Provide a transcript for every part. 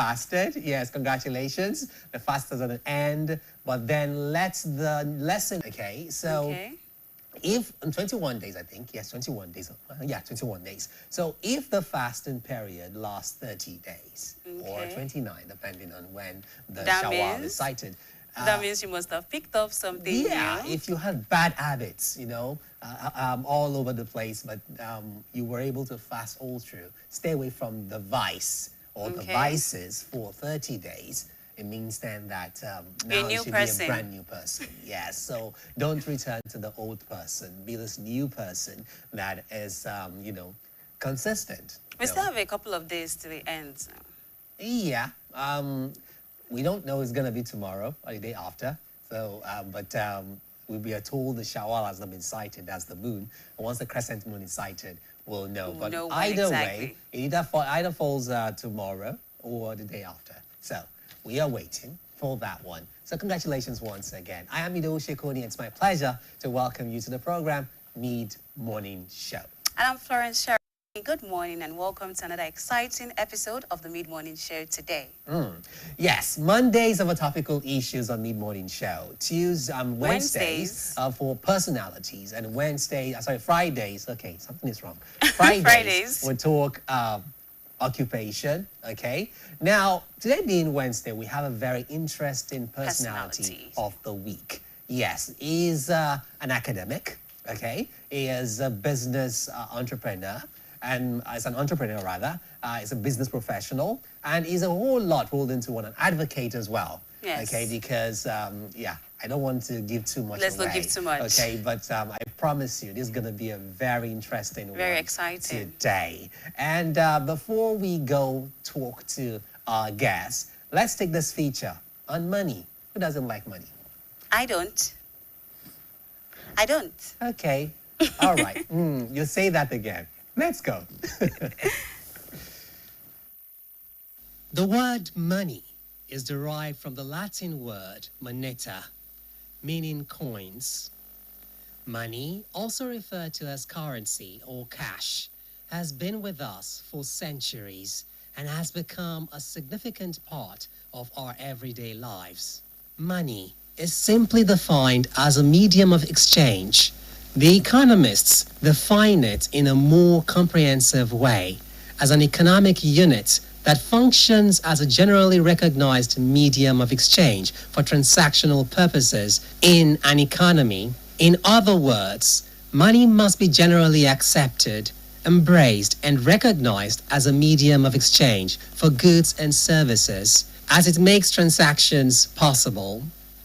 fasted. Yes, congratulations. The fast is at an end. But then let's the lesson. Okay, so. Okay. If in 21 days, I think, yes, 21 days, 21 days. So if the fasting period lasts 30 days or 29, depending on when the shawwal is cited. That means you must have picked up something Yeah, new. if you had bad habits, all over the place, but you were able to fast all through, stay away from the vice or the vices for 30 days, it means then that now you should be a brand new person. Yes, so don't return to the old person. Be this new person that is, consistent. We still have a couple of days to the end. Yeah, we don't know it's going to be tomorrow or the day after. So, we are told the shawwal has not been sighted as the moon. And once the crescent moon is sighted, we'll know. But either way, it either falls tomorrow or the day after. So we are waiting for that one. So congratulations once again. I am Ido Shekoni, and it's my pleasure to welcome you to the program Mid Morning Show. And I'm Florence Sherry. Good morning and welcome to another exciting episode of the Mid Morning Show today. Yes, Mondays are topical issues on Mid Morning Show. Wednesdays for personalities, and Fridays. Okay, something is wrong. Fridays we talk occupation. Okay. Now, today being Wednesday, we have a very interesting personality of the week. Yes, he's an academic. Okay, he is a business entrepreneur. And as an entrepreneur, rather, is a business professional, and he's a whole lot rolled into one, an advocate as well. Yes. Okay, because, I don't want to give too much Let's away. not give too much. Okay, but I promise you, this is going to be a very interesting one. Very exciting. Today. And before we go talk to our guests, let's take this feature on money. Who doesn't like money? I don't. I don't. Okay. All right. You say that again. Let's go. The word money is derived from the Latin word moneta, meaning coins. Money, also referred to as currency or cash, has been with us for centuries and has become a significant part of our everyday lives. Money is simply defined as a medium of exchange. The economists define it in a more comprehensive way as an economic unit that functions as a generally recognized medium of exchange for transactional purposes in an economy. In other words, money must be generally accepted, embraced, and recognized as a medium of exchange for goods and services, as it makes transactions possible.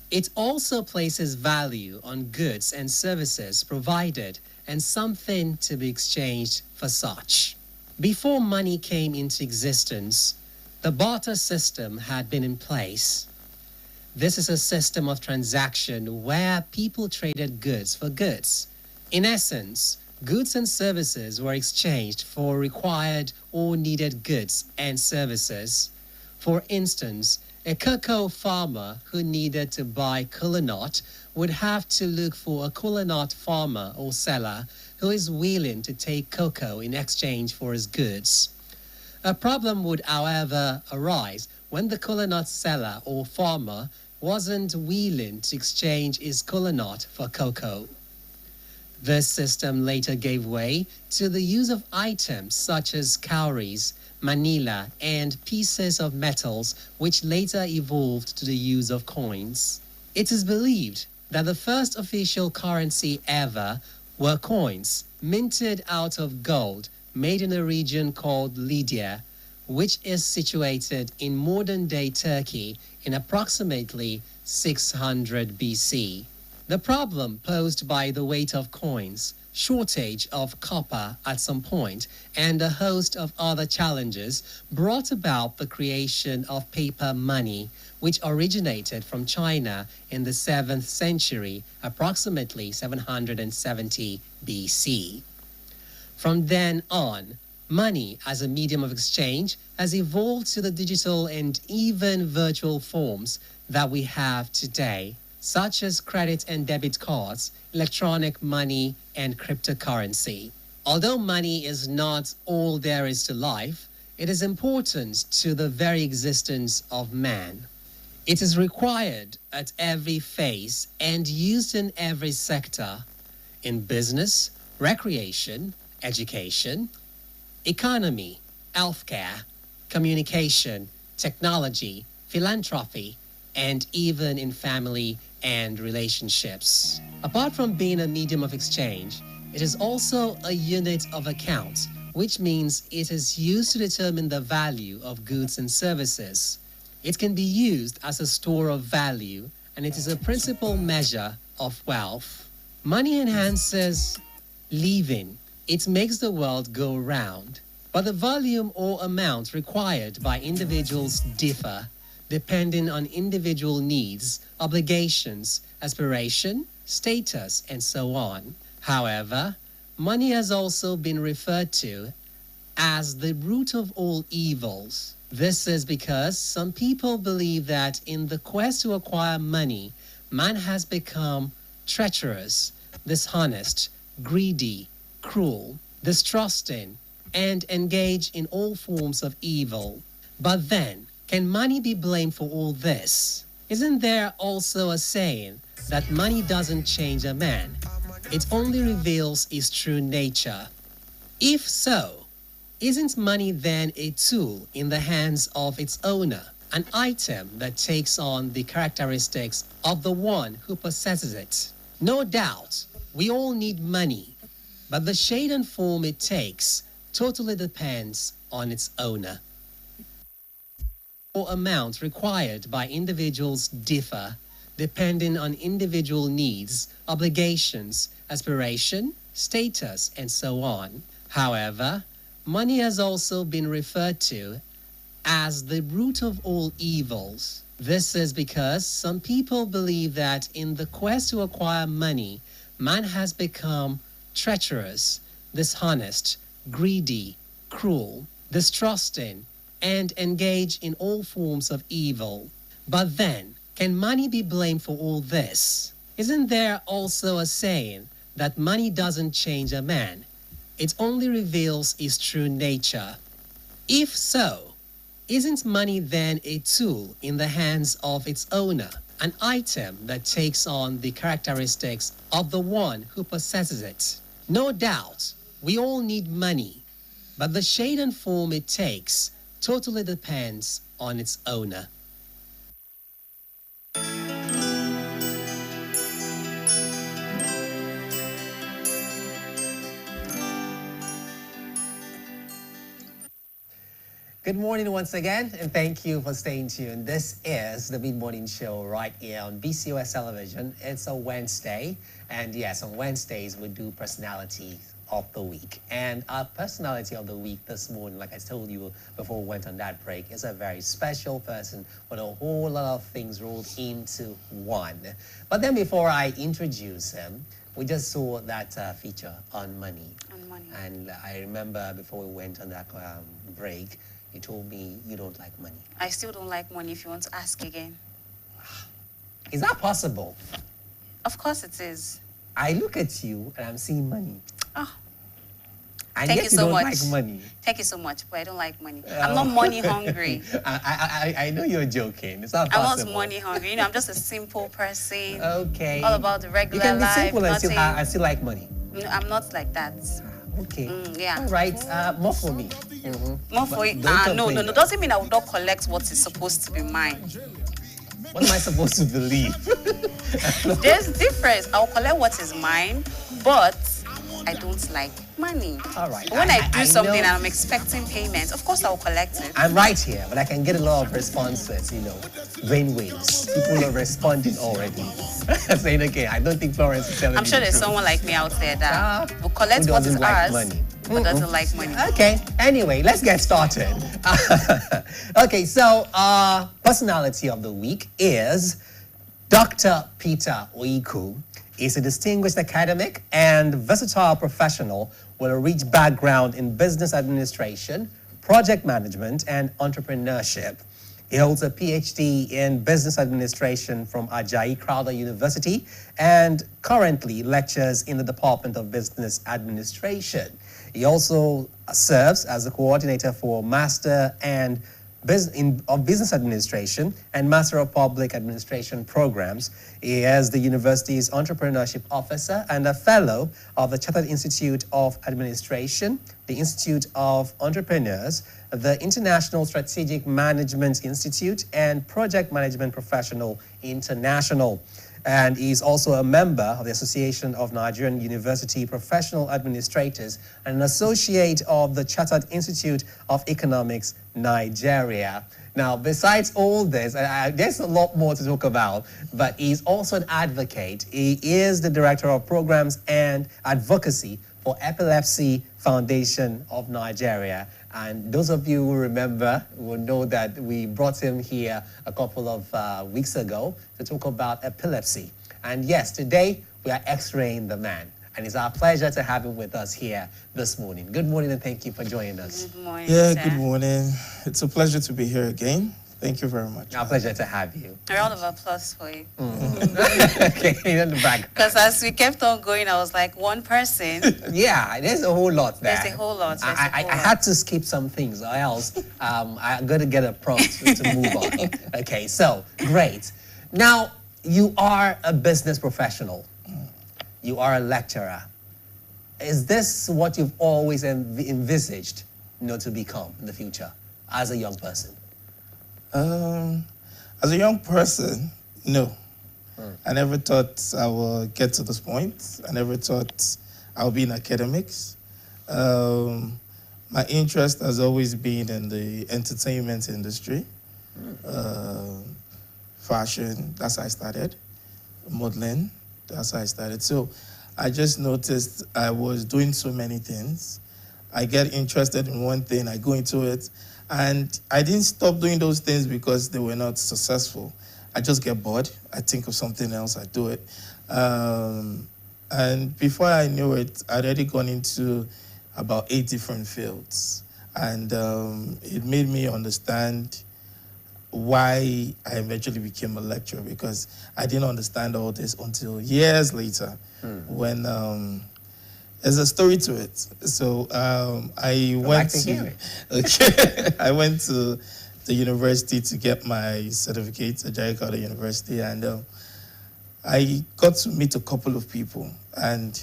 It also places value on goods and services provided and something to be exchanged for such. Before money came into existence, the barter system had been in place. This is a system of transaction where people traded goods for goods. In essence, goods and services were exchanged for required or needed goods and services. For instance, a cocoa farmer who needed to buy kola nut would have to look for a kola nut farmer or seller who is willing to take cocoa in exchange for his goods. A problem would, however, arise when the kola nut seller or farmer wasn't willing to exchange his kola nut for cocoa. This system later gave way to the use of items such as cowries, manila, and pieces of metals, which later evolved to the use of coins. It is believed that the first official currency ever were coins minted out of gold made in a region called Lydia, which is situated in modern-day Turkey in approximately 600 BC. The problem posed by the weight of coins, shortage of copper at some point, and a host of other challenges brought about the creation of paper money, which originated from China in the 7th century, approximately 770 BC. From then on, money as a medium of exchange has evolved to the digital and even virtual forms that we have today, such as credit and debit cards, electronic money, and cryptocurrency. Although money is not all there is to life, It is important to the very existence of man. It is required at every phase and used in every sector in business, recreation, education, economy, healthcare, communication, technology, philanthropy, and even in family and relationships. Apart from being a medium of exchange, it is also a unit of account, which means it is used to determine the value of goods and services. It can be used as a store of value, and it is a principal measure of wealth. Money enhances living. It makes the world go round. But the volume or amount required by individuals differ depending on individual needs, obligations, aspiration, status, and so on. However, money has also been referred to as the root of all evils. This is because some people believe that in the quest to acquire money, man has become treacherous, dishonest, greedy, cruel, distrusting, and engaged in all forms of evil. But then, can money be blamed for all this? Isn't there also a saying that money doesn't change a man? It only reveals his true nature. If so, isn't money then a tool in the hands of its owner, an item that takes on the characteristics of the one who possesses it? No doubt, we all need money, but the shade and form it takes totally depends on its owner. Or amount required by individuals differ depending on individual needs, obligations, aspiration, status, and so on. However, money has also been referred to as the root of all evils. This is because some people believe that in the quest to acquire money, man has become treacherous, dishonest, greedy, cruel, distrusting, and engaged in all forms of evil. But then, can money be blamed for all this? Isn't there also a saying that money doesn't change a man? It only reveals his true nature. If so, isn't money then a tool in the hands of its owner, an item that takes on the characteristics of the one who possesses it? No doubt, we all need money, but the shade and form it takes totally depends on its owner. Good morning once again, and thank you for staying tuned. This is the Mid-Morning Show right here on BCOS Television. It's a Wednesday, and yes, on Wednesdays we do Personality of the Week. And our Personality of the Week this morning, like I told you before we went on that break, is a very special person with a whole lot of things rolled into one. But then before I introduce him, we just saw that feature on money. On money. And I remember before we went on that break, you told me you don't like money. I still don't like money if you want to ask again. Is that possible? Of course it is. I look at you and I'm seeing money. Oh, And thank yet you so don't much. like money. Thank you so much, but I don't like money. I'm not money hungry. I know you're joking. It's not I'm possible. not money hungry. You know, I'm just a simple person. Okay. All about the You regular can be life. simple and Nothing. still like money. No, I'm not like that. Okay. Yeah. All right. More for me. More for you. don't No. complain. Doesn't mean I will not collect what is supposed to be mine. What am I supposed to believe? There's difference. I'll collect what is mine, but I don't like money. All right. But when I do something know- and I'm expecting payment, of course I will collect it. I'm right here, but I can get a lot of responses, brainwaves. People are responding already. Saying, okay, I don't think Florence is telling I'm me sure the there's truth. someone like me out there that Ah, will collect who what is doesn't like ours, money? but doesn't like money. Okay, anyway, let's get started. Okay, so our personality of the week is Dr. Peter Oiku. He's a distinguished academic and versatile professional with a rich background in business administration, project management, and entrepreneurship. He holds a PhD in business administration from Ajayi Crowther University and currently lectures in the Department of Business Administration. He also serves as the coordinator for Master and of Business Administration and Master of Public Administration programs. He is the university's entrepreneurship officer and a fellow of the Chartered Institute of Administration, the Institute of Entrepreneurs, the International Strategic Management Institute, and Project Management Professional International. And he's also a member of the Association of Nigerian University Professional Administrators and an associate of the Chartered Institute of Economics, Nigeria. Now, besides all this, there's a lot more to talk about, but he's also an advocate. He is the Director of Programs and Advocacy for Epilepsy Foundation of Nigeria. And those of you who remember will know that we brought him here a couple of weeks ago to talk about epilepsy. And yes, today we are X-raying the man. And it's our pleasure to have him with us here this morning. Good morning and thank you for joining us. Good morning, Yeah, sir. good morning. It's a pleasure to be here again. Thank you very much. Our pleasure to have you. A round of applause for you. Okay, in the back. Because as we kept on going, I was like, one person. Yeah, there's a whole lot there. There's a whole lot. I had to skip some things or else I'm going to get a prompt to move on. Okay, so great. Now, you are a business professional. You are a lecturer. Is this what you've always envisaged, to become in the future as a young person? As a young person, no. I never thought I would get to this point. I never thought I would be in academics. My interest has always been in the entertainment industry. Fashion, that's how I started. Modeling, that's how I started. So I just noticed I was doing so many things. I get interested in one thing, I go into it, and I didn't stop doing those things because they were not successful. I just get bored. I think of something else, I do it. And before I knew it, I'd already gone into about 8 different fields. And it made me understand why I eventually became a lecturer, because I didn't understand all this until years later when there's a story to it. So I went to hear it. Okay, I went to the university to get my certificate at Jayakauda University, and I got to meet a couple of people, and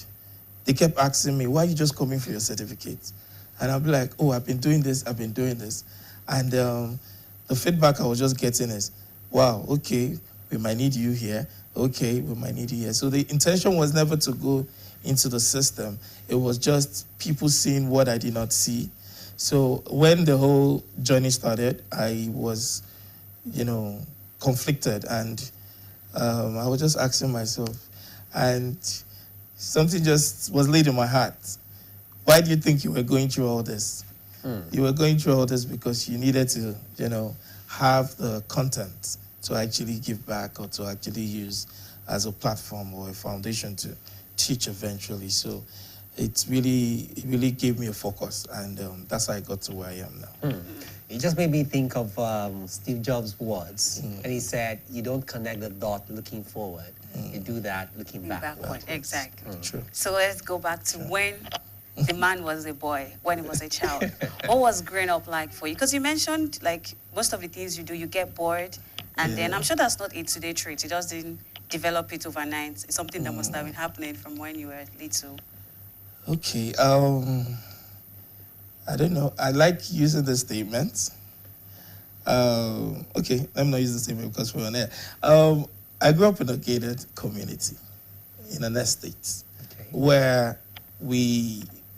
they kept asking me, why are you just coming for your certificate? And I'll be like, oh, I've been doing this. And the feedback I was just getting is, wow, okay, we might need you here. Okay, we might need you here. So the intention was never to go into the system. It was just people seeing what I did not see. So when the whole journey started, I was, conflicted, and I was just asking myself, and something just was laid in my heart. Why do you think you were going through all this? You were going through all this because you needed to, have the content to actually give back or to actually use as a platform or a foundation to teach eventually. So it really gave me a focus, and that's how I got to where I am now. It just made me think of Steve Jobs' words. And he said, you don't connect the dot looking forward. You do that looking backward. Exactly. True. So let's go back to when the man was a boy, when he was a child. What was growing up like for you? Because you mentioned, like, most of the things you do, you get bored. And then I'm sure that's not a today trait. You just didn't develop it overnight. It's something that must have been happening from when you were little. Okay. I don't know. I like using the statement. Okay, let me not use the statement because we're on air. I grew up in a gated community, in an estate, where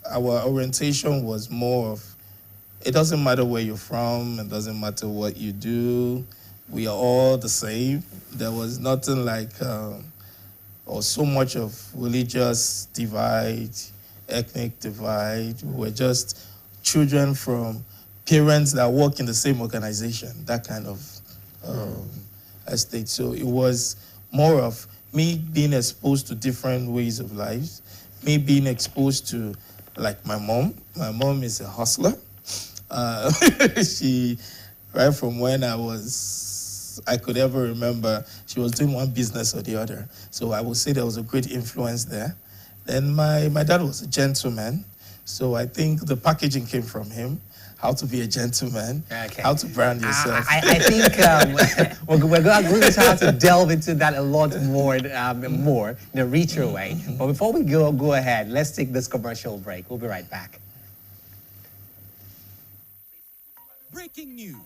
our orientation was more of, it doesn't matter where you're from, it doesn't matter what you do, we are all the same. There was nothing like, or so much of religious divide, ethnic divide. We were just children from parents that work in the same organization, that kind of estate. So it was more of me being exposed to different ways of life, me being exposed to, like, my mom. My mom is a hustler. She, right from when I could ever remember, she was doing one business or the other. So I would say there was a great influence there. Then my dad was a gentleman. So I think the packaging came from him. How to be a gentleman, how to brand yourself. I think we're going to have to delve into that a lot more, more in a richer way. But before we go ahead, let's take this commercial break. We'll be right back. Breaking news.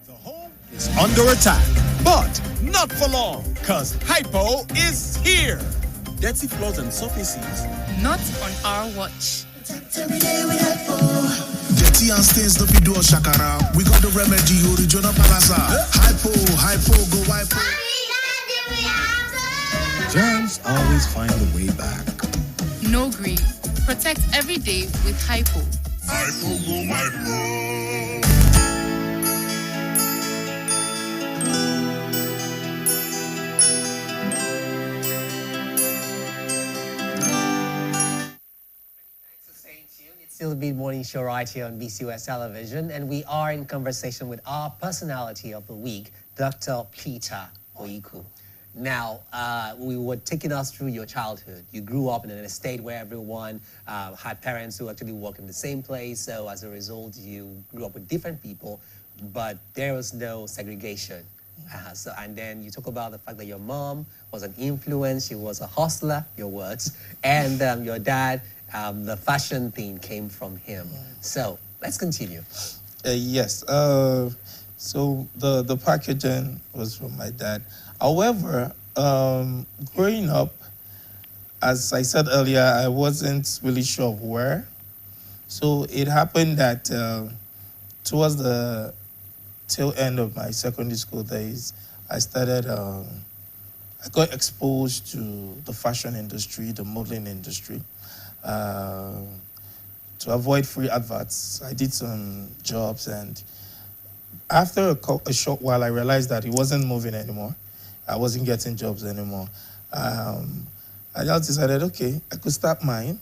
The home is under attack, but not for long, because Hypo is here. Dirty floors and surfaces. Not on our watch. Dirty and stains no be do shakara. We got the remedy, original palasa. Hypo, go hypo. Germs always find a way back. No green. Protect every day with Hypo. Hypo, go hypo. Still Be Morning Show right here on BCOS television, and we are in conversation with our personality of the week, Dr. Peter Oyiku. Now, we were taking us through your childhood. You grew up in an estate where everyone had parents who actually worked in the same place, so as a result, you grew up with different people, but there was no segregation. And then you talk about the fact that your mom was an influence, she was a hustler, your words, and your dad, the fashion thing came from him. So let's continue. Yes. So the packaging was from my dad. However, growing up, as I said earlier, I wasn't really sure of where. So it happened that towards the tail end of my secondary school days, I got exposed to the fashion industry, the modeling industry. To avoid free adverts, I did some jobs, and after a short while, I realized that it wasn't moving anymore. I wasn't getting jobs anymore. I just decided, okay, I could start my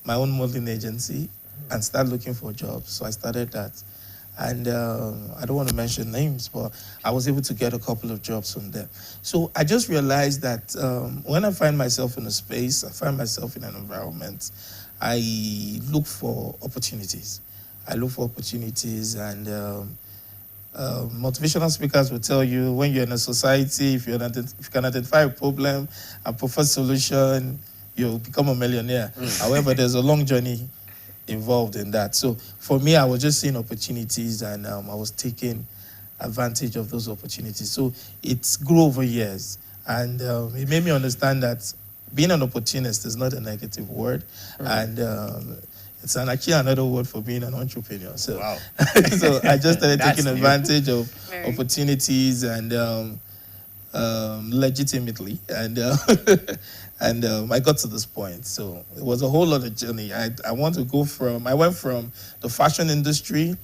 own modeling agency and start looking for jobs. So I started that. And I don't want to mention names, but I was able to get a couple of jobs from there. So I just realized that when I find myself in a space, I find myself in an environment, I look for opportunities. And motivational speakers will tell you when you're in a society, if you can identify a problem and propose a solution, you'll become a millionaire. However, there's a long journey involved in that. So for me, I was just seeing opportunities, and I was taking advantage of those opportunities. So it's grew over years, and it made me understand that being an opportunist is not a negative word, and it's actually another word for being an entrepreneur. So, wow. So I just started taking advantage of opportunities and legitimately, and I got to this point. So it was a whole lot of journey. I went from the fashion industry,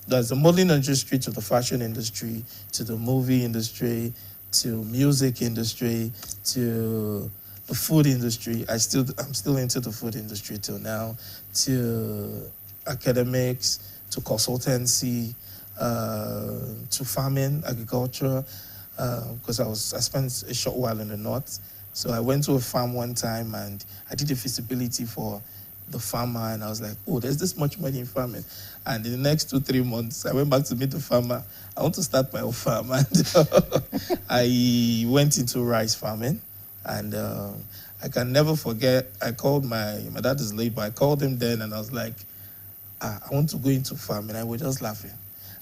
there's the modeling industry, to the fashion industry, to the movie industry, to music industry, to the food industry. I'm still into the food industry till now, to academics, to consultancy, to farming, agriculture, because I spent a short while in the north. So I went to a farm one time and I did a feasibility for the farmer, and I was like, oh, there's this much money in farming. And in the next 2-3 months, I went back to meet the farmer. I want to start my own farm. And I went into rice farming. And I can never forget, I called my dad is late, but I called him then and I was like, I want to go into farming. I was just laughing.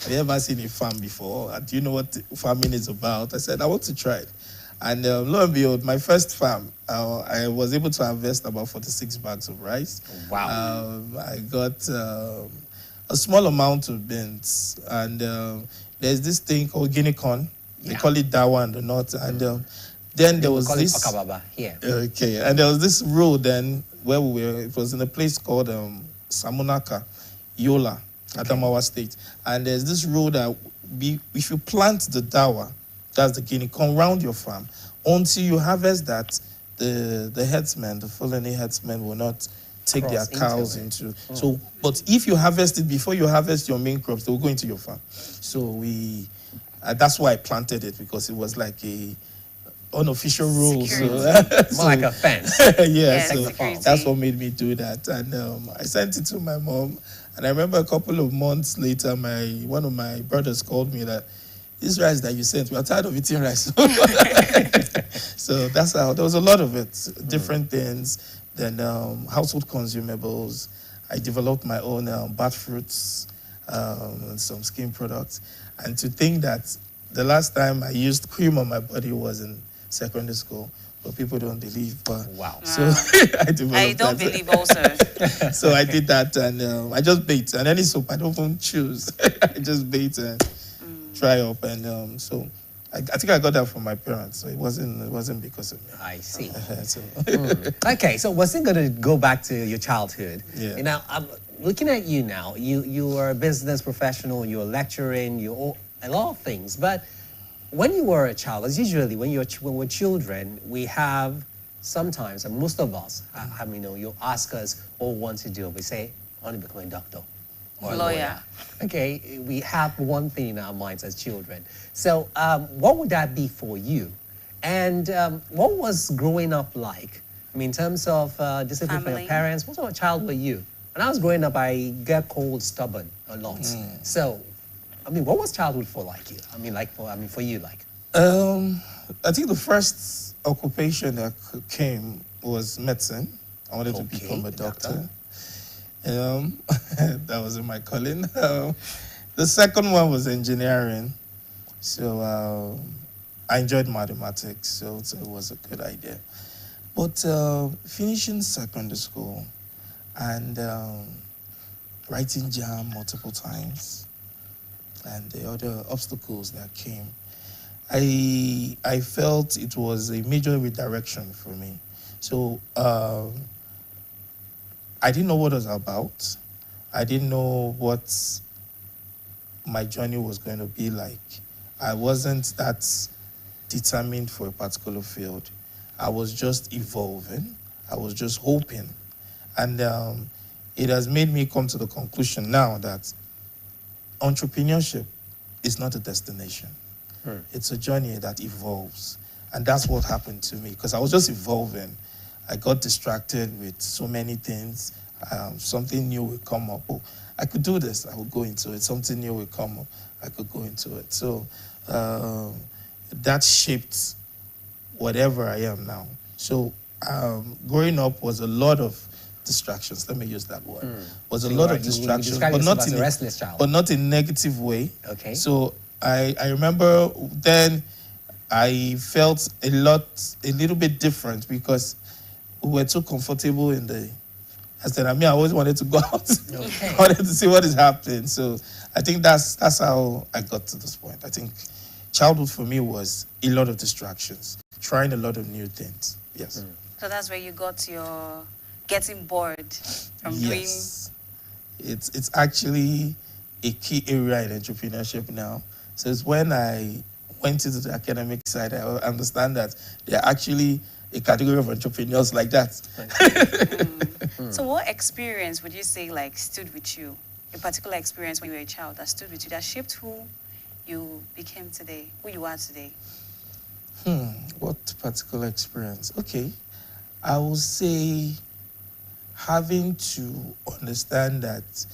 Have you ever seen a farm before? Do you know what farming is about? I said, I want to try it. And lo and behold, my first farm, I was able to harvest about 46 bags of rice. Wow. I got a small amount of beans. And there's this thing called guinea corn. They call it dawa in the north. And then there was this... Okababa here. Okay. And there was this road then where we were. It was in a place called Samunaka, Yola, Adamawa State. And there's this road that if you plant the dawa, that's the guinea corn, round your farm, until you harvest that, the headsmen, the Fulani headsmen will not take their cows into. So, but if you harvest it before you harvest your main crops, they will go into your farm. So that's why I planted it, because it was like unofficial rules. So, More like a fence. yeah, so security. that's what made me do that. And I sent it to my mom. And I remember a couple of months later, one of my brothers called me that this rice that you sent, we are tired of eating rice. So that's how, there was a lot of it, different things. Then household consumables. I developed my own bath fruits and some skin products. And to think that the last time I used cream on my body was in secondary school, but people don't believe. But Wow. So I developed I don't that. believe also. So I did that, and I just bait. And any soap, I don't even choose. I just bait and try up. And so I think I got that from my parents. So it wasn't because of me. I see. So, Okay, so we're still going to go back to your childhood. Yeah. And now, I'm looking at you now. You are a business professional. You're lecturing. You're a lot of things. But when you were a child, as usually when we're children, we have sometimes, and most of us, you ask us what we want to do. We say, I want to become a doctor or a lawyer. Okay, we have one thing in our minds as children. So what would that be for you? And what was growing up like? I mean, in terms of discipline from your parents, what sort of child were you? When I was growing up, I get called stubborn a lot. So, I mean, what was childhood for like you? For you, like? I think the first occupation that came was medicine. I wanted to become a doctor. That was in my calling. The second one was engineering. So I enjoyed mathematics, so it was a good idea. But finishing secondary school and writing JAM multiple times and the other obstacles that came, I felt it was a major redirection for me. So I didn't know what it was about. I didn't know what my journey was going to be like. I wasn't that determined for a particular field. I was just evolving. I was just hoping. And it has made me come to the conclusion now that entrepreneurship is not a destination. It's a journey that evolves. And that's what happened to me, because I was just evolving. I got distracted with so many things. Something new would come up. Oh, I could do this. I would go into it. Something new would come up. I could go into it. So that shaped whatever I am now. So growing up was a lot of distractions. Let me use that word. Was a lot of distractions, but not in a restless child. But not in a negative way. Okay. So I remember then I felt a little bit different because we were too comfortable in the. I always wanted to go out. Okay. I wanted to see what is happening. So I think that's how I got to this point. I think childhood for me was a lot of distractions, trying a lot of new things. Yes. So that's where you got your getting bored from doing. It's actually a key area in entrepreneurship now. So it's when I went into the academic side, I understand that there are actually a category of entrepreneurs like that. So what experience would you say stood with you? A particular experience when you were a child that stood with you, that shaped who you became today, who you are today? What particular experience? Okay. I would say having to understand that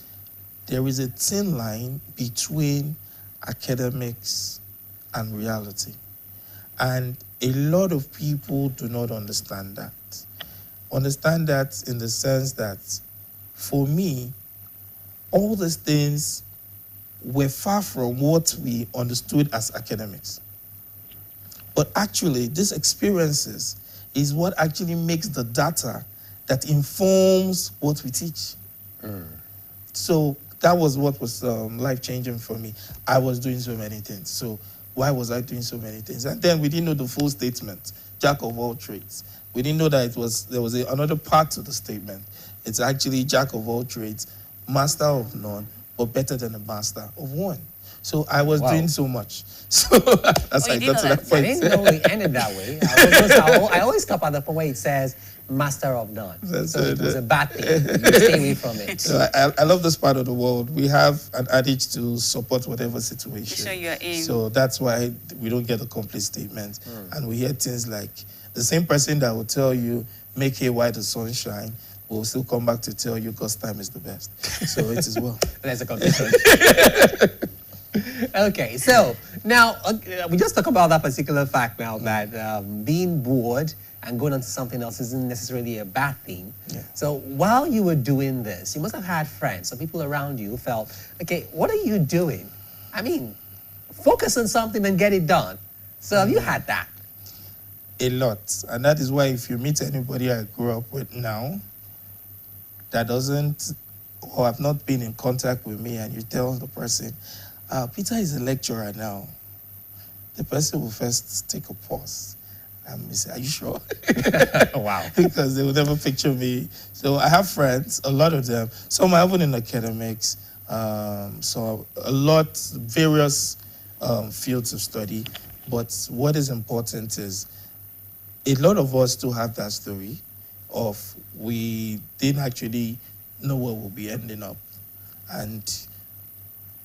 there is a thin line between academics and reality. And a lot of people do not understand that. Understand that in the sense that, for me, all these things were far from what we understood as academics. But actually, these experiences is what actually makes the data that informs what we teach. So that was what was life-changing for me. I was doing so many things. So why was I doing so many things? And then we didn't know the full statement, jack of all trades. We didn't know that there was another part to the statement. It's actually jack of all trades, master of none, but better than a master of one. So I was Wow. doing so much. So as Oh, I you got didn't to know that that? I point, didn't know it ended that way. I always stop at the point where it says master of none. That's So it it. was a bad thing. You stay away from it. so I love this part of the world. We have an adage to support whatever situation. Make sure you're in. So that's why we don't get a complete statement. And we hear things like the same person that will tell you, make hay while the sun shine, will still come back to tell you God's time is the best. So it is well. There's a confusion. Okay, so now we just talk about that particular fact now that being bored and going on to something else isn't necessarily a bad thing. Yeah. So while you were doing this, you must have had friends or people around you who felt, okay, what are you doing? I mean, focus on something and get it done. So have you had that? A lot. And that is why if you meet anybody I grew up with now that doesn't or have not been in contact with me and you tell the person, Peter is a lecturer now, the person will first take a pause and say, are you sure? Wow. Because they will never picture me. So I have friends, a lot of them, some are even in academics, so a lot, various fields of study. But what is important is a lot of us still have that story of we didn't actually know where we'll be ending up. And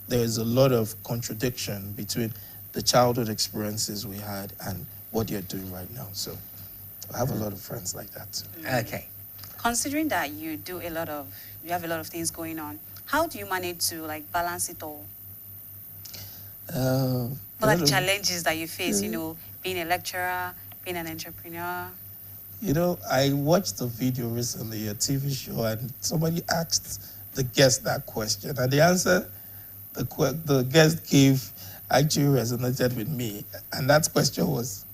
there's a lot of contradiction between the childhood experiences we had and what you're doing right now. So I have a lot of friends like that too. Okay. Considering that you have a lot of things going on, how do you manage to like balance it all? What are the challenges that you face, being a lecturer, being an entrepreneur? I watched a video recently, a TV show, and somebody asked the guest that question. And the answer the guest gave actually resonated with me. And that question was,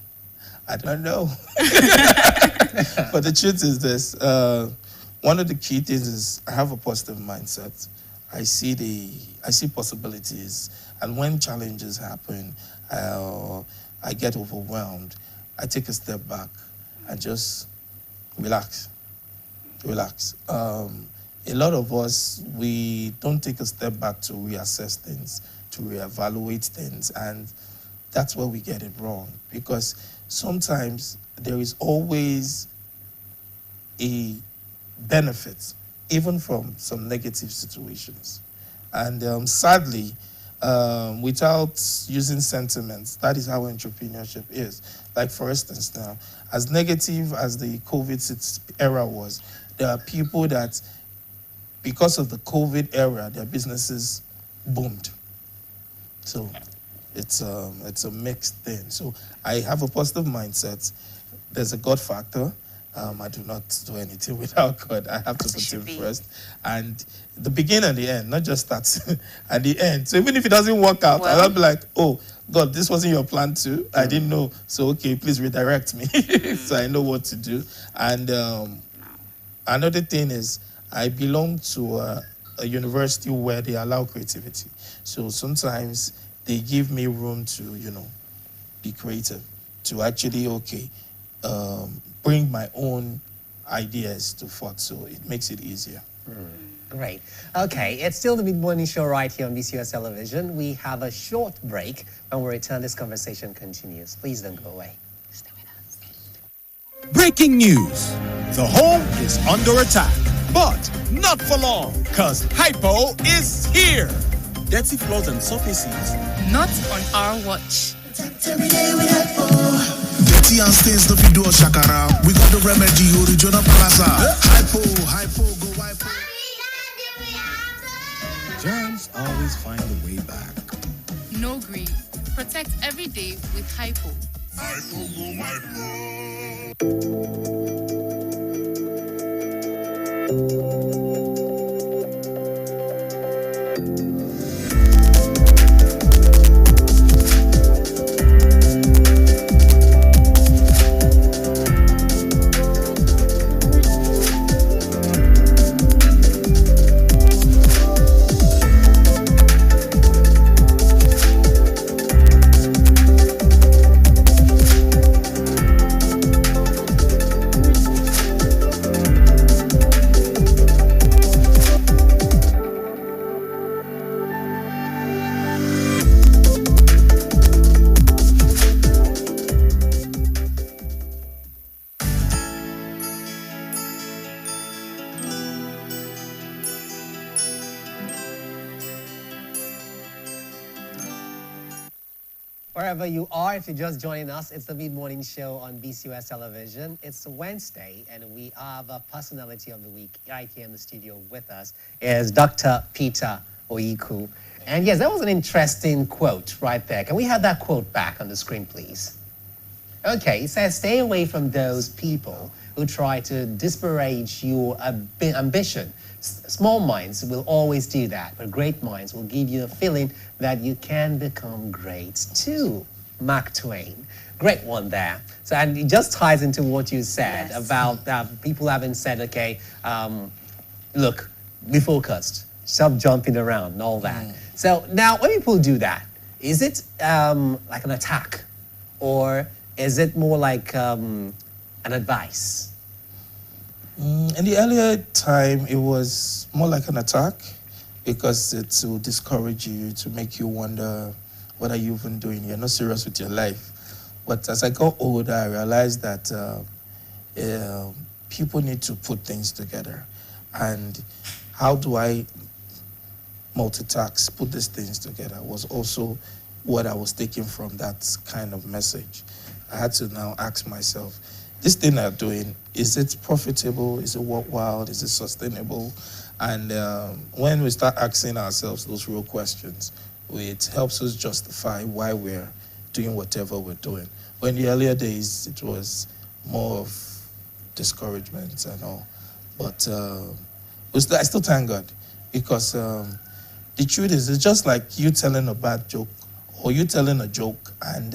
I don't know. But the truth is this. One of the key things is I have a positive mindset. I see possibilities. And when challenges happen, I get overwhelmed. I take a step back and just relax. A lot of us, we don't take a step back to reassess things, to reevaluate things, and that's where we get it wrong. Because sometimes there is always a benefit, even from some negative situations. And sadly, without using sentiments, that is how entrepreneurship is. Like, for instance, now, as negative as the COVID era was, there are people that, because of the COVID era, their businesses boomed. So it's a mixed thing. So I have a positive mindset. There's a God factor. I do not do anything without God. I have to put him first. And the beginning and the end, not just that, at the end. So even if it doesn't work out, I'll be like, oh, God, this wasn't your plan too. I didn't know. So, okay, please redirect me so I know what to do. And another thing is, I belong to a university where they allow creativity. So sometimes they give me room to, be creative, to actually, bring my own ideas to forth. So it makes it easier. Great. Okay, it's still the mid-morning show right here on BCOS television. We have a short break. When we return, this conversation continues. Please don't go away. Stay with us. Breaking news. The home is under attack, but not for long, because Hypo is here. Dirty floors and surfaces. Not on our watch. Dirty and stains, no be do a shakara. We got the remedy, original plaza. Hypo, go hypo. Germs always find a way back. No green. Protect every day with Hypo. wherever you are, if you're just joining us, it's the Mid-Morning Show on BCOS Television. It's Wednesday, and we have a personality of the week right here in the studio with us. Is Dr. Peter Oyiku. And yes, that was an interesting quote right there. Can we have that quote back on the screen, please? Okay, it says, stay away from those people who try to disparage your ambition. Small minds will always do that, but great minds will give you a feeling that you can become great too. Mark Twain. Great one there. So, and it just ties into what you said about people having said, okay, look, be focused, stop jumping around and all that. So now when people do that, is it like an attack, or is it more like an advice? In the earlier time, it was more like an attack because it will discourage you, to make you wonder, what are you even doing? You're not serious with your life. But as I got older, I realized that people need to put things together. And how do I multitask, put these things together, was also what I was taking from that kind of message. I had to now ask myself, this thing I'm doing, is it profitable? Is it worthwhile? Is it sustainable? And when we start asking ourselves those real questions, it helps us justify why we're doing whatever we're doing. When in the earlier days, it was more of discouragement and all. But I still thank God, because the truth is, it's just like you telling a bad joke, or you telling a joke, and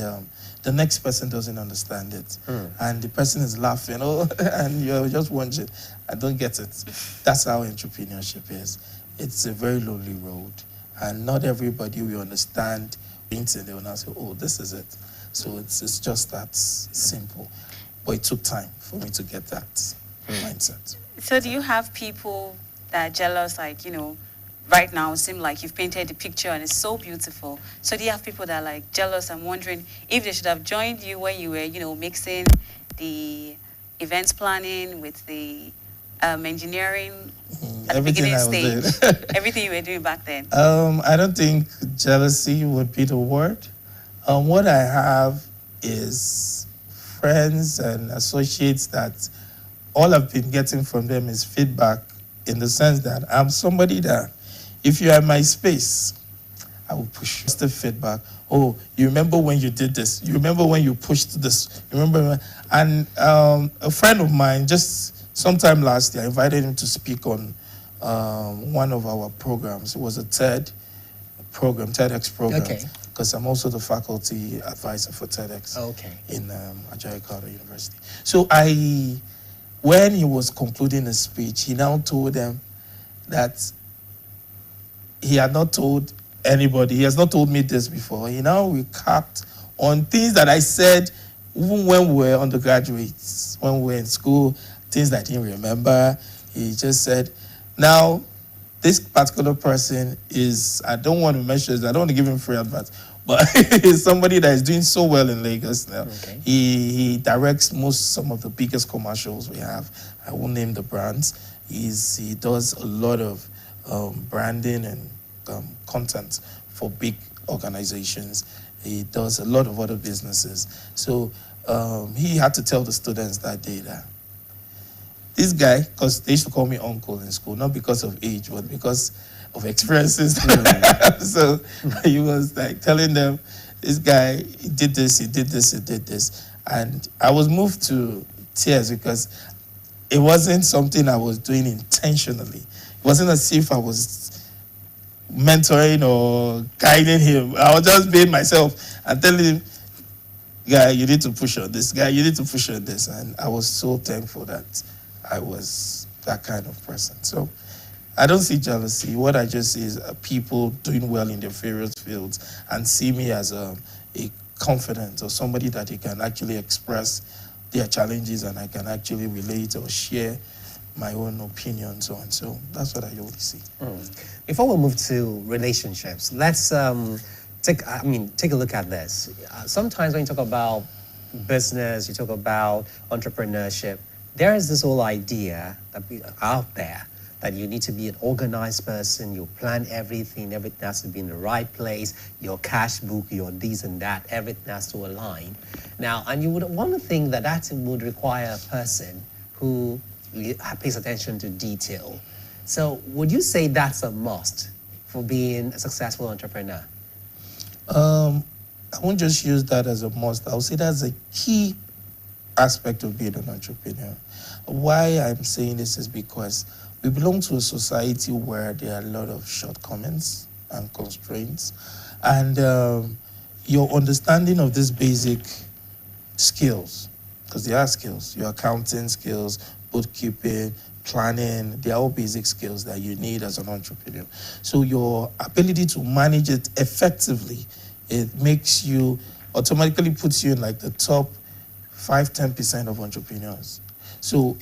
the next person doesn't understand it. And the person is laughing, and you're just wondering, I don't get it. That's how entrepreneurship is. It's a very lonely road, and not everybody will understand things, and they will now say, oh, this is it. So it's just that simple. But it took time for me to get that mindset. So do you have people that are jealous, like, right now it seems like you've painted the picture and it's so beautiful. So do you have people that are like jealous and wondering if they should have joined you when you were, mixing the events planning with the engineering at the beginning stage? Everything you were doing back then. I don't think jealousy would be the word. What I have is friends and associates that all I've been getting from them is feedback, in the sense that I'm somebody that, if you're in my space, I will push. Just the feedback. Oh, you remember when you did this? You remember when you pushed this? You remember? And a friend of mine, just sometime last year, I invited him to speak on one of our programs. It was a TEDx program. Okay. Because I'm also the faculty advisor for TEDx in Ajayi University. So when he was concluding his speech, he now told them that he had not told anybody. He has not told me this before. He now recapped on things that I said even when we were undergraduates, when we were in school, things that I didn't remember. He just said, now, this particular person is, I don't want to mention this, I don't want to give him free advice, but he's somebody that is doing so well in Lagos now. Okay. He directs some of the biggest commercials we have. I won't name the brands. He does a lot of branding and content for big organizations. He does a lot of other businesses. So he had to tell the students that day that this guy, because they used to call me uncle in school, not because of age, but because of experiences. So he was like telling them, this guy, he did this, he did this, he did this. And I was moved to tears because it wasn't something I was doing intentionally. It wasn't as if I was mentoring or guiding him. I was just being myself and telling him, guy, you need to push on this. Guy, you need to push on this. And I was so thankful that I was that kind of person. So I don't see jealousy. What I just see is people doing well in their various fields and see me as a confidant or somebody that they can actually express their challenges and I can actually relate or share my own opinions on. So that's what I always see. Before we move to relationships, let's take a look at this. Sometimes when you talk about business, you talk about entrepreneurship, there is this whole idea that out there that you need to be an organized person. You plan everything has to be in the right place, your cash book, your this and that, everything has to align. Now, and you would want to think that that would require a person who pays attention to detail. So would you say that's a must for being a successful entrepreneur? I won't just use that as a must. I'll say that's a key aspect of being an entrepreneur. Why I'm saying this is because we belong to a society where there are a lot of shortcomings and constraints. And your understanding of these basic skills, because they are skills, your accounting skills, bookkeeping, planning, they are all basic skills that you need as an entrepreneur. So your ability to manage it effectively, it makes you, automatically puts you in like the top 5-10% of entrepreneurs. So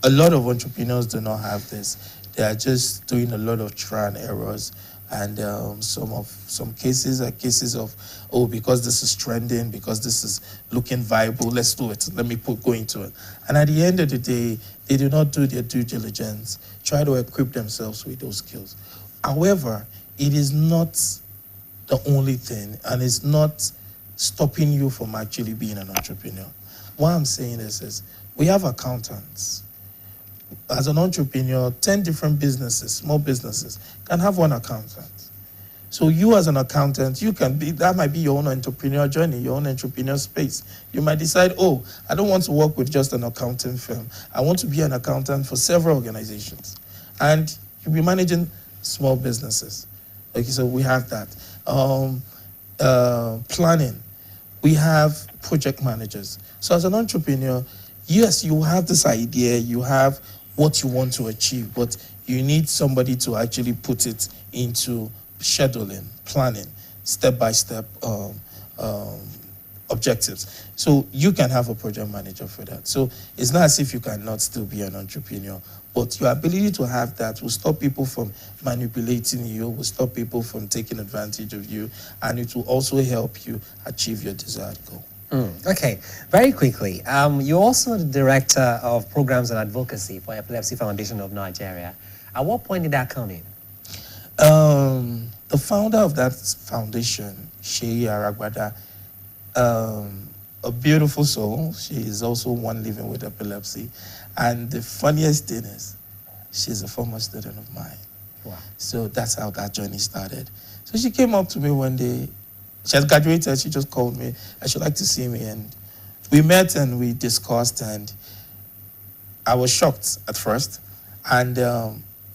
a lot of entrepreneurs do not have this. They are just doing a lot of trial and errors. And some cases are cases of, oh, because this is trending, because this is looking viable, let's do it. Let me go into it. And at the end of the day, they do not do their due diligence, try to equip themselves with those skills. However, it is not the only thing, and it's not stopping you from actually being an entrepreneur. What I'm saying is we have accountants. As an entrepreneur, 10 different businesses, small businesses, can have one accountant. So you as an accountant, you can be, that might be your own entrepreneur journey, your own entrepreneur space. You might decide, oh, I don't want to work with just an accounting firm. I want to be an accountant for several organizations. And you'll be managing small businesses. Okay, so we have that. Planning. We have project managers. So as an entrepreneur, yes, you have this idea, you have what you want to achieve, but you need somebody to actually put it into scheduling, planning, step-by-step objectives. So you can have a project manager for that. So it's not as if you cannot still be an entrepreneur, but your ability to have that will stop people from manipulating you, will stop people from taking advantage of you, and it will also help you achieve your desired goal. Okay, very quickly, you're also the Director of Programs and Advocacy for Epilepsy Foundation of Nigeria. At what point did that come in? The founder of that foundation, Sheyi Aragbada, a beautiful soul. She is also one living with epilepsy. And the funniest thing is, she's a former student of mine. Wow. So that's how that journey started. So she came up to me one day. She has graduated. She just called me. She'd like to see me. And we met and we discussed. And I was shocked at first. And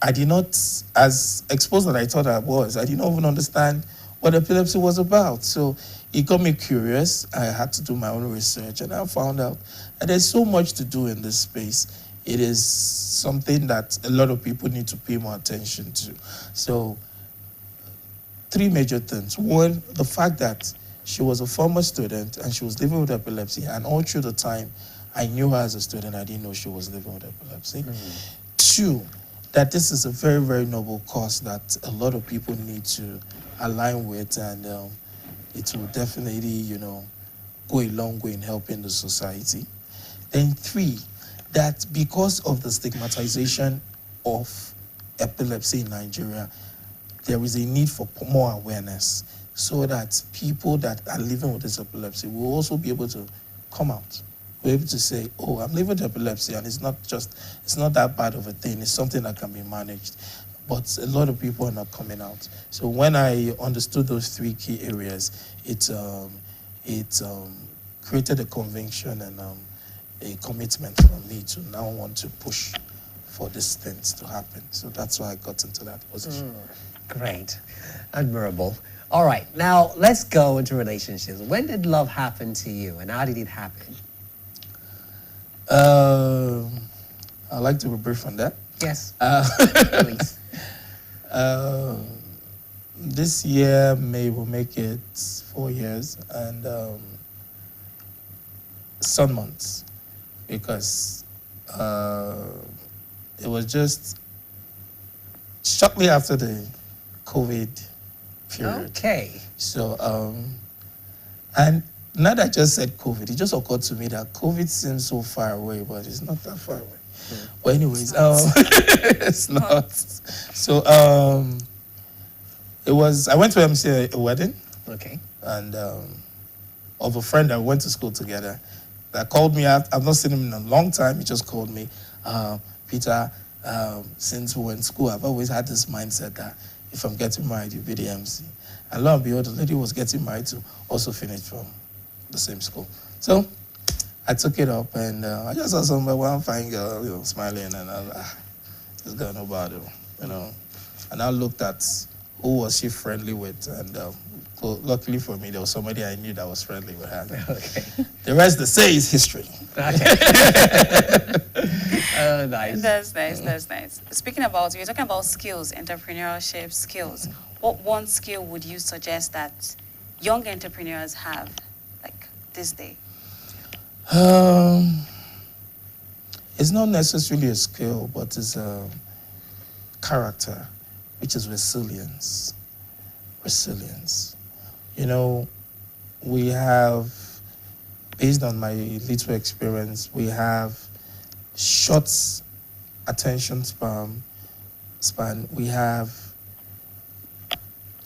I did not, as exposed as I thought I was, I did not even understand what epilepsy was about. So it got me curious. I had to do my own research, and I found out that there's so much to do in this space. It is something that a lot of people need to pay more attention to. So 3 major things. One, the fact that she was a former student and she was living with epilepsy, and all through the time I knew her as a student, I didn't know she was living with epilepsy. 2, that this is a very, very noble cause that a lot of people need to align with, and it will definitely, go a long way in helping the society. Then 3, that because of the stigmatization of epilepsy in Nigeria, there is a need for more awareness so that people that are living with this epilepsy will also be able to come out. We're able to say, oh, I'm living with epilepsy, and it's not that bad of a thing. It's something that can be managed. But a lot of people are not coming out. So when I understood those 3 key areas, it created a conviction and a commitment for me to now want to push for these things to happen. So that's why I got into that position. Great. Admirable. All right, now let's go into relationships. When did love happen to you, and how did it happen? I'd like to be brief on that. Yes, please. This year, May will make it 4 years, and some months, because it was just shortly after the COVID period. Okay. So, and now that I just said COVID, it just occurred to me that COVID seems so far away, but it's not that far away. Well, anyways, it's not. So I went to MC a wedding. Okay. And of a friend that went to school together that called me out. I've not seen him in a long time. He just called me. Peter, since we were in school, I've always had this mindset that if I'm getting married, you'll be the MC. And lo and behold, the lady was getting married to also finished from the same school. So I took it up, and I just saw one fine girl, smiling, and I was like, this girl no bother, And I looked at who was she friendly with, and luckily for me, there was somebody I knew that was friendly with her. Okay. The rest they say is history. Nice. That's nice. Speaking about, you're talking about skills, entrepreneurship skills. What one skill would you suggest that young entrepreneurs have, like this day? It's not necessarily a skill, but it's a character, which is resilience. Resilience. We have, based on my little experience, we have short attention span. We have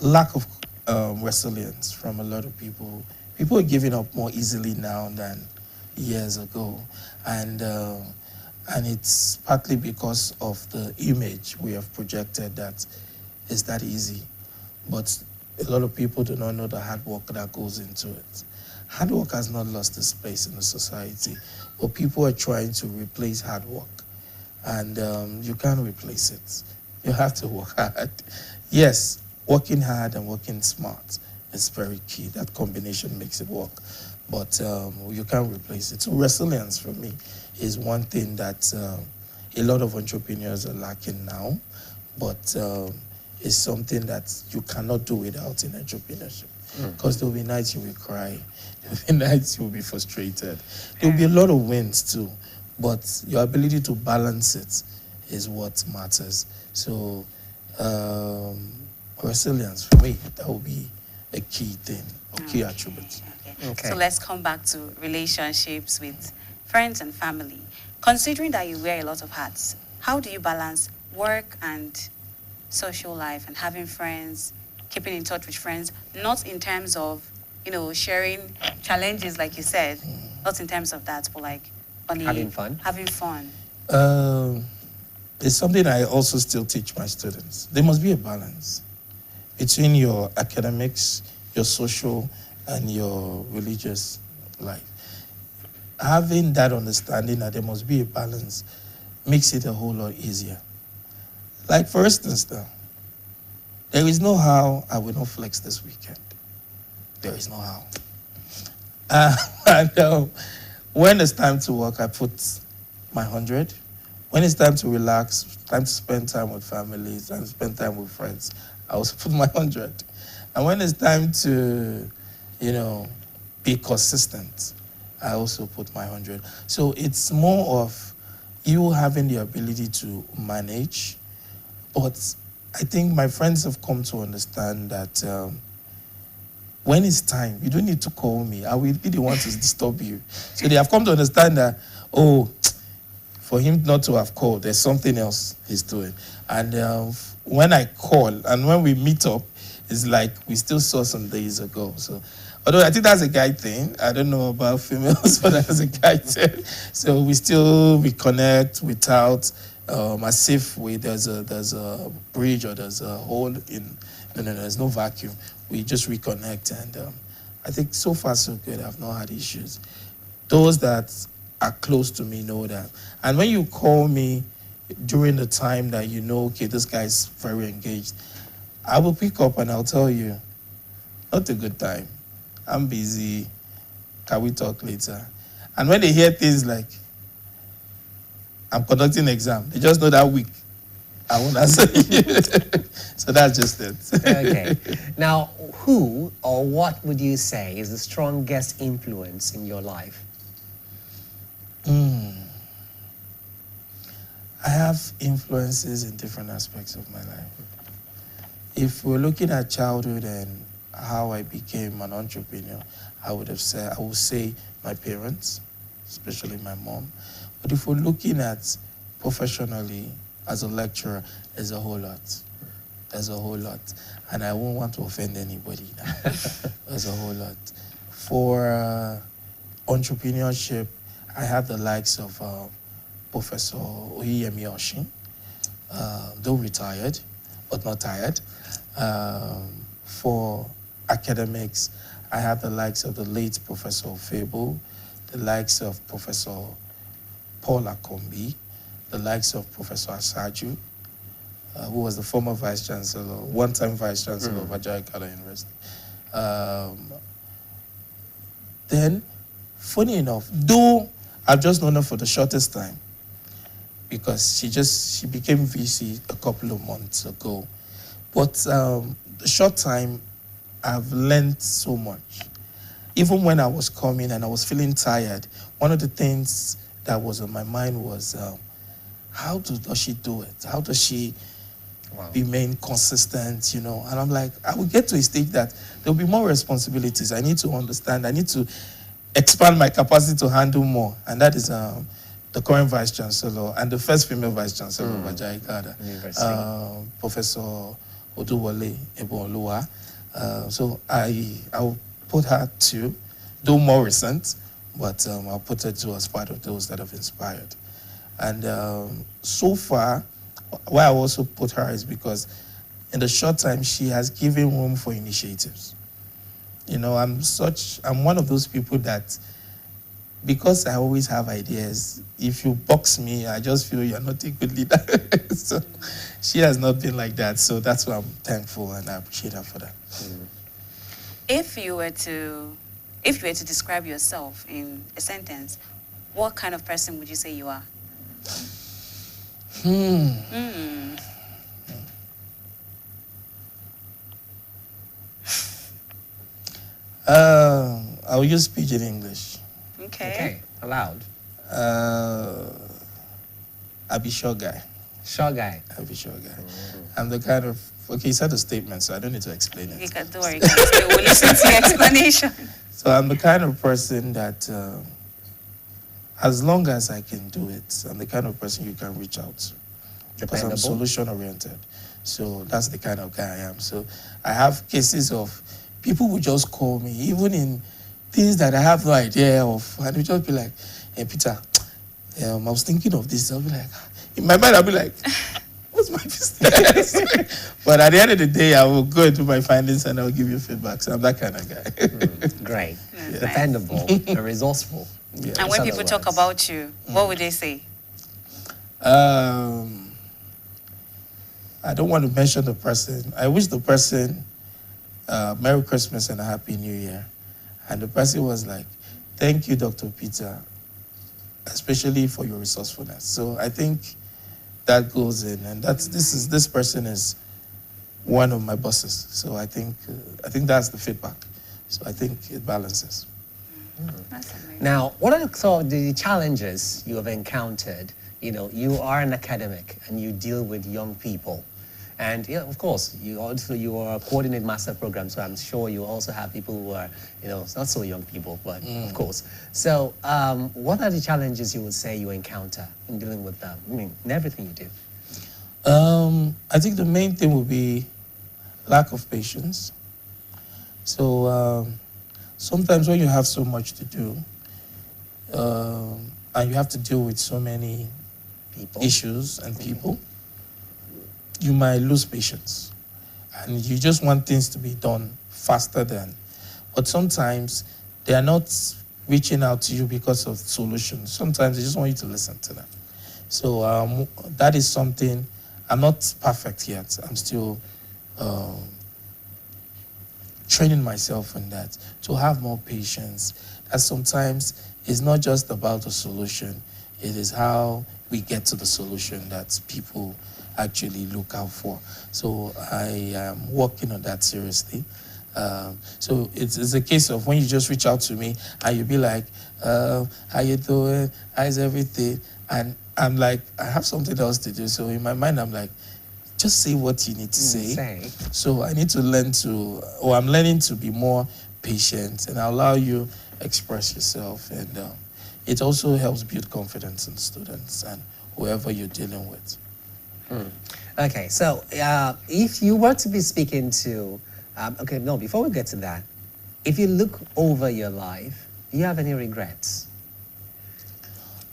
lack of resilience from a lot of people. People are giving up more easily now than years ago, and it's partly because of the image we have projected that it's that easy. But a lot of people do not know the hard work that goes into it. Hard work has not lost its place in the society, but people are trying to replace hard work, and you can't replace it. You have to work hard. Yes, working hard and working smart is very key. That combination makes it work, but you can't replace it. So resilience for me is one thing that a lot of entrepreneurs are lacking now, but it's something that you cannot do without in entrepreneurship. Because there'll be nights you will cry, there'll be nights you will be frustrated. There'll be a lot of wins too, but your ability to balance it is what matters. So resilience for me, that will be a key thing, a key attribute. Okay. So let's come back to relationships with friends and family. Considering that you wear a lot of hats, how do you balance work and social life and having friends, keeping in touch with friends, not in terms of, sharing challenges like you said, not in terms of that, but like having fun? Having fun. It's something I also still teach my students. There must be a balance between your academics, your social, and your religious life. Having that understanding that there must be a balance makes it a whole lot easier. Like, for instance, there is no how I will not flex this weekend. There is no how. And when it's time to work, I put my 100. When it's time to relax, time to spend time with family, time to spend time with friends, I also put my 100. And when it's time to, be consistent, I also put my 100. So it's more of you having the ability to manage. But I think my friends have come to understand that when it's time, you don't need to call me. I will be the one to disturb you. So they have come to understand that, for him not to have called, there's something else he's doing. And when I call and when we meet up, it's like we still saw some days ago. So, although I think that's a guy thing. I don't know about females, but that's a guy thing. So we still reconnect without as if there's a bridge or there's a hole in. No, there's no vacuum. We just reconnect, and I think so far so good. I've not had issues. Those that are close to me know that. And when you call me during the time that okay, this guy's very engaged, I will pick up and I'll tell you, not a good time. I'm busy. Can we talk later? And when they hear things like, I'm conducting an exam, they just know that week I won't answer you. So that's just it. Okay. Now, who or what would you say is the strongest influence in your life? I have influences in different aspects of my life. If we're looking at childhood and how I became an entrepreneur, I would say my parents, especially my mom. But if we're looking at professionally, as a lecturer, there's a whole lot. There's a whole lot. And I won't want to offend anybody now. There's a whole lot. For entrepreneurship, I have the likes of Professor Oyeyemi Oshin, though retired, but not tired. For academics, I have the likes of the late Professor Fable, the likes of Professor Paul Akombi, the likes of Professor Asaju, who was the former Vice Chancellor, one-time Vice Chancellor of Ajayi University. Then, funny enough, though I've just known her for the shortest time, because she became VC a couple of months ago. But the short time, I've learned so much. Even when I was coming and I was feeling tired, one of the things that was on my mind was, how does she do it? How does she remain consistent, you know? And I'm like, I will get to a stage that there'll be more responsibilities. I need to understand. I need to expand my capacity to handle more. And that is the current Vice Chancellor and the first female Vice Chancellor of Ajayi Professor Oduwole Ebonluwa. So I'll put her to, though more recent, but I'll put her to as part of those that have inspired. And so far, why I also put her is because in the short time, she has given room for initiatives. You know, I'm one of those people that, because I always have ideas, if you box me, I just feel you're not a good leader. So she has not been like that. So that's why I'm thankful and I appreciate her for that. If you were to describe yourself in a sentence, what kind of person would you say you are? I'll use pidgin English. Okay. Allowed. I'll be sure guy. Sure guy. I'll be sure guy. I'm the kind of, okay, you said a statement, so I don't need to explain it. You can, don't worry, guys. We'll listen to your explanation. So I'm the kind of person that, as long as I can do it, I'm the kind of person you can reach out to. Because I'm solution-oriented. So that's the kind of guy I am. So I have cases of people who just call me, even in things that I have no idea of, and they just be like, hey, Peter, I was thinking of this. I'll be like, in my mind, I'll be like, what's my business? But at the end of the day, I will go into my findings and I'll give you feedback. So I'm that kind of guy. Great. Dependable, resourceful. Yeah. And when people talk about you, what would they say? I don't want to mention the person. I wish the person Merry Christmas and a Happy New Year. And the person was like, thank you, Dr. Peter, especially for your resourcefulness. So I think that goes in. And this person is one of my bosses. So I think that's the feedback. So I think it balances. That's amazing. Now, what are some of the challenges you have encountered? You know, you are an academic and you deal with young people. And yeah, of course, you are coordinate master programs, so I'm sure you also have people who are, you know, not so young people, but of course. So what are the challenges you would say you encounter in dealing with them? I mean, in everything you do. I think the main thing would be lack of patience. So sometimes when you have so much to do, and you have to deal with so many issues and people, you might lose patience. And you just want things to be done faster than. But sometimes they are not reaching out to you because of solutions. Sometimes they just want you to listen to them. So that is something, I'm not perfect yet. I'm still training myself in that, to have more patience. That sometimes it's not just about the solution, it is how we get to the solution that people actually look out for. So I am working on that seriously. So it's a case of when you just reach out to me and you be like, how you doing? How's everything? And I'm like, I have something else to do. So in my mind, I'm like, just say what you need to say. So I need to learn to, or I'm learning to be more patient and allow you express yourself. And it also helps build confidence in students and whoever you're dealing with. Okay, so if you were to be speaking to, before we get to that, if you look over your life, do you have any regrets?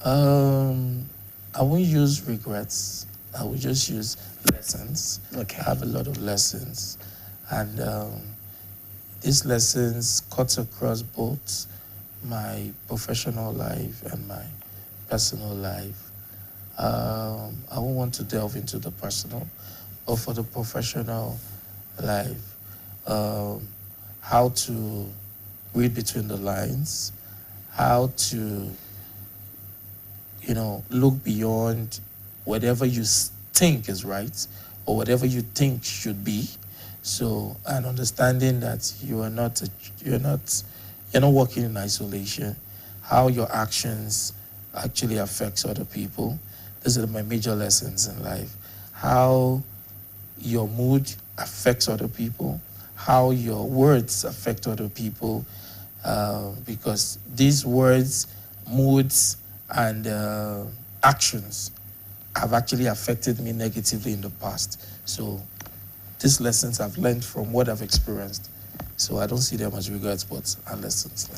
I won't use regrets. I will just use lessons. Okay. I have a lot of lessons. And these lessons cut across both my professional life and my personal life. I won't want to delve into the personal, but for the professional life, how to read between the lines, how to, look beyond whatever you think is right or whatever you think should be. So, and understanding that you're not working in isolation, how your actions actually affects other people. These are my major lessons in life. How your mood affects other people, how your words affect other people, because these words, moods, and actions have actually affected me negatively in the past. So these lessons I've learned from what I've experienced. So I don't see them as regrets, but are lessons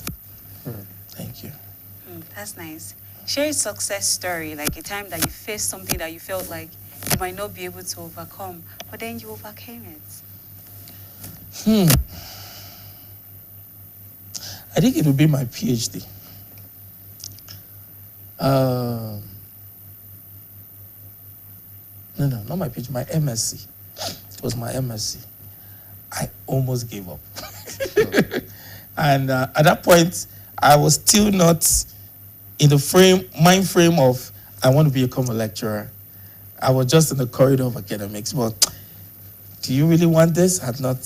learned. Thank you. That's nice. Share a success story, like a time that you faced something that you felt like you might not be able to overcome, but then you overcame it. I think it would be my PhD. No, not my PhD, my MSc. It was my MSc. I almost gave up. And at that point, I was still not in the mind frame of I want to become a lecturer. I was just in the corridor of academics. But do you really want this? I had not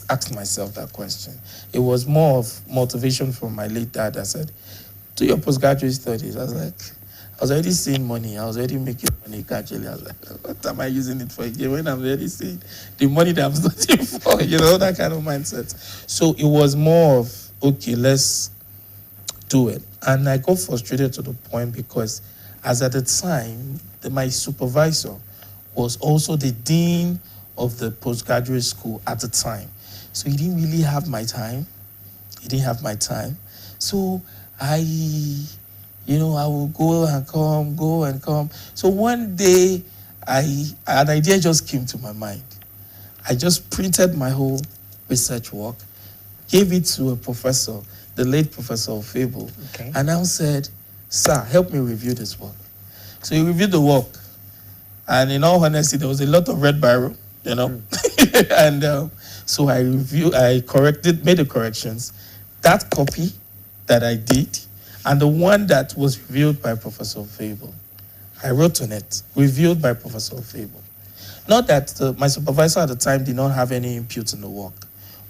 asked myself that question. It was more of motivation from my late dad. I said, do your postgraduate studies. I was already seeing money. I was already making money gradually. I was like, what am I using it for again when I'm already seeing the money that I'm studying for? That kind of mindset. So it was more of, okay, let's do it. And I got frustrated to the point because as at the time, my supervisor was also the dean of the postgraduate school at the time. So he didn't really have my time. So I will go and come. So one day, an idea just came to my mind. I just printed my whole research work, gave it to a professor, the late Professor Fable, and I said, sir, help me review this work. So he reviewed the work. And in all honesty, there was a lot of red biro, And so I made the corrections. That copy that I did, and the one that was reviewed by Professor Fable, I wrote on it, reviewed by Professor Fable. Not that my supervisor at the time did not have any input in the work,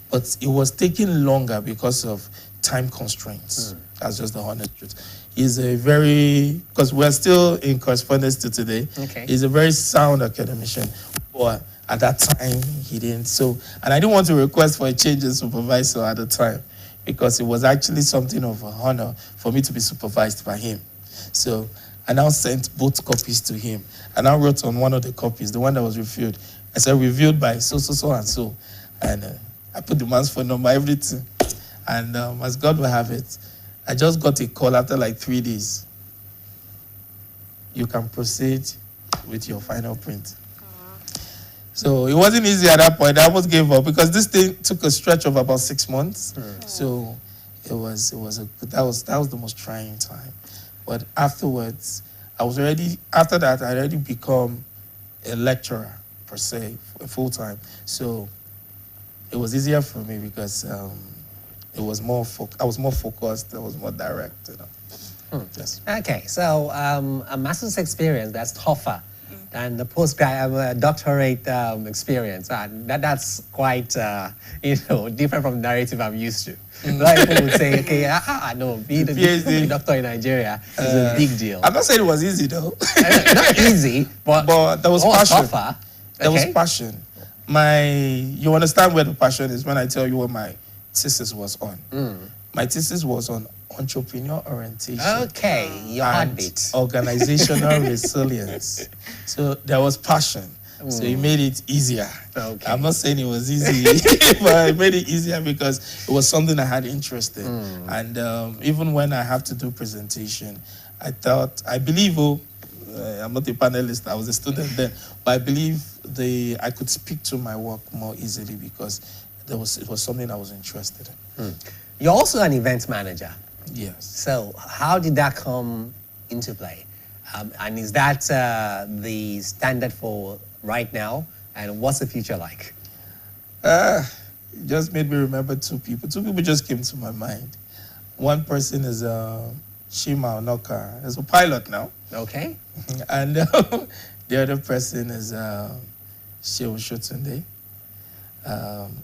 but it was taking longer because of time constraints. That's just the honest truth. He's because we're still in correspondence to today, he's a very sound academician, but at that time he didn't. So, and I didn't want to request for a change in supervisor at the time, because it was actually something of an honor for me to be supervised by him. So I now sent both copies to him. And I wrote on one of the copies, the one that was reviewed, I said, reviewed by so and so. And I put the man's phone number, everything. And as God will have it, I just got a call after like 3 days. You can proceed with your final print. So it wasn't easy at that point. I almost gave up because this thing took a stretch of about 6 months. So that was the most trying time. But afterwards, after that, I already become a lecturer per se, full-time. So it was easier for me because I was more focused, I was more direct, Yes. Okay, so a master's experience, that's tougher than the doctorate experience. That's quite, different from the narrative I'm used to. A lot of people would say, okay, no, being a doctor in Nigeria is a big deal. I'm not saying it was easy, though. Not easy, but there was passion. Tougher. There was passion. You understand where the passion is when I tell you what my thesis was on. My thesis was on entrepreneur orientation. Okay, your and heartbeat. organizational resilience. So there was passion. So it made it easier. Okay. I'm not saying it was easy, but it made it easier because it was something I had interest in. And even when I have to do presentation, I believe, I'm not a panelist, I was a student then, but I believe I could speak to my work more easily because it was something I was interested in. You're also an event manager. Yes. So how did that come into play? And is that the standard for right now? And what's the future like? It just made me remember two people. Two people just came to my mind. One person is Shima Onoka. He's a pilot now. Okay. And the other person is Shehu Shotunde.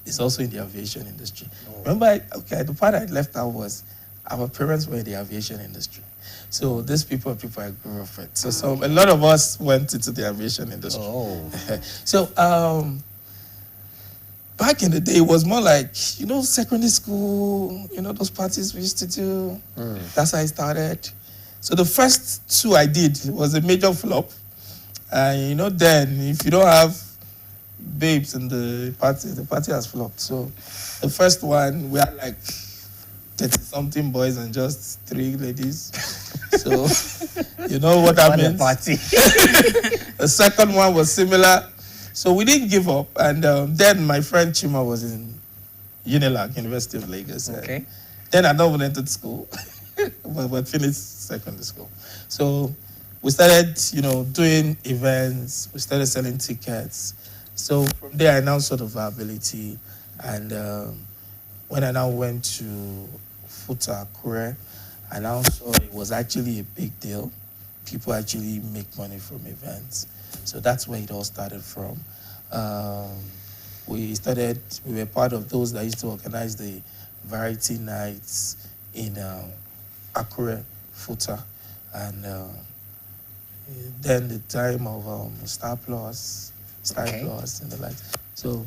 Is also in the aviation industry. Remember, the part I left out was our parents were in the aviation industry. So these people are people I grew up with. So a lot of us went into the aviation industry. So back in the day, it was more like, secondary school, those parties we used to do. That's how I started. So the first two I did was a major flop. And then if you don't have babes in the party has flopped. So the first one, we had like 30-something boys and just 3 ladies. So you know what that means. Party. The second one was similar. So we didn't give up. And then my friend Chima was in Unilag, University of Lagos. Okay. Then I never entered school, but finished secondary school. So we started, doing events. We started selling tickets. So from there, I now saw the viability. And when I now went to Futa Akure, I now saw it was actually a big deal. People actually make money from events. So that's where it all started from. We were part of those that used to organize the variety nights in Akure, Futa. And then the time of Star Plus, and the like. So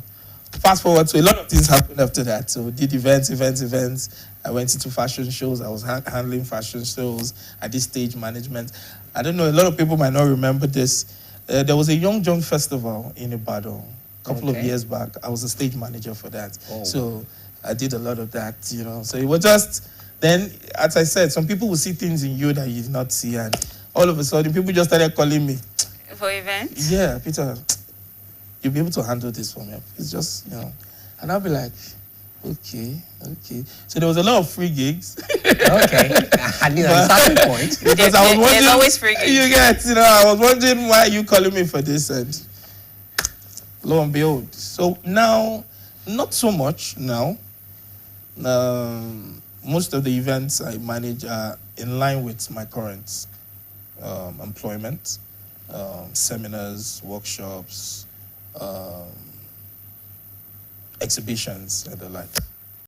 fast forward to a lot of things happened after that. So we did events. I went into fashion shows. I was handling fashion shows. I did stage management. I don't know, a lot of people might not remember this. There was a Young John Festival in Ibadan a couple of years back. I was a stage manager for that. So I did a lot of that, So it was just, then, as I said, some people will see things in you that you did not see. And all of a sudden, people just started calling me. For events? Yeah, Peter, you'll be able to handle this for me. It's just, And I'll be like, okay. So there was a lot of free gigs. Okay. I need a starting point. Because I was wondering, there's always free gigs. You get, I was wondering why you calling me for this, and lo and behold. So now, not so much now. Most of the events I manage are in line with my current employment, seminars, workshops, exhibitions, and the like.